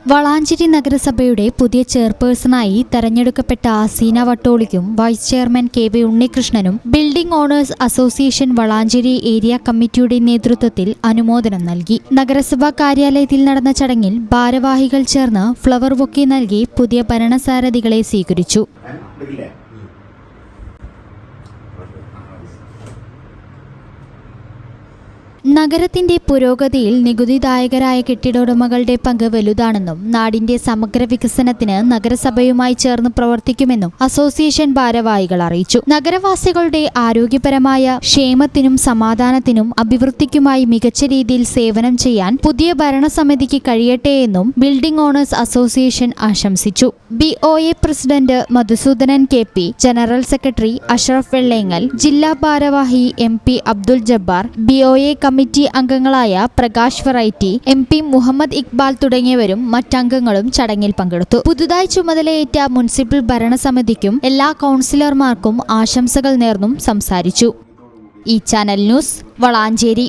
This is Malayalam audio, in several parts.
വളാഞ്ചേരി നഗരസഭയുടെ പുതിയ ചെയർപേഴ്സണായി തെരഞ്ഞെടുക്കപ്പെട്ട അസീന വട്ടോളിക്കും വൈസ് ചെയർമാൻ കെ.വി. ഉണ്ണികൃഷ്ണനും building owners association Valanchery area കമ്മിറ്റിയുടെ നേതൃത്വത്തിൽ അനുമോദനം നൽകി. നഗരസഭാ കാര്യാലയത്തിൽ നടന്ന ചടങ്ങിൽ ഭാരവാഹികൾ ചേർന്ന് ഫ്ലവർ ബൊക്കെ നൽകി പുതിയ ഭരണസാരഥികളെ സ്വീകരിച്ചു. നഗരത്തിന്റെ പുരോഗതിയിൽ നികുതിദായകരായ കെട്ടിടോടമകളുടെ പങ്ക് വലുതാണെന്നും നാടിന്റെ സമഗ്ര വികസനത്തിന് നഗരസഭയുമായി ചേർന്ന് പ്രവർത്തിക്കുമെന്നും അസോസിയേഷൻ ഭാരവാഹികൾ അറിയിച്ചു. നഗരവാസികളുടെ ആരോഗ്യപരമായ ക്ഷേമത്തിനും സമാധാനത്തിനും അഭിവൃദ്ധിക്കുമായി മികച്ച രീതിയിൽ സേവനം ചെയ്യാൻ പുതിയ ഭരണസമിതിക്ക് കഴിയട്ടെയെന്നും ബിൽഡിംഗ് ഓണേഴ്സ് അസോസിയേഷൻ ആശംസിച്ചു. BOA president Madhusoodanan KP, general secretary Ashraf Vellengal, ജില്ലാ ഭാരവാഹി MP Abdul Jabbar, BOA committee അംഗങ്ങളായ പ്രകാശ് വെറൈറ്റി, MP മുഹമ്മദ് ഇക്ബാൽ തുടങ്ങിയവരും മറ്റംഗങ്ങളും ചടങ്ങിൽ പങ്കെടുത്തു. പുതുതായി ചുമതലയേറ്റ മുനിസിപ്പൽ ഭരണസമിതിക്കും എല്ലാ കൗൺസിലർമാർക്കും ആശംസകൾ നേർന്നും സംസാരിച്ചു. ഈ channel news Valanchery.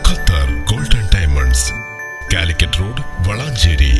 Qatar golden diamonds, Calicut road, Valanchery.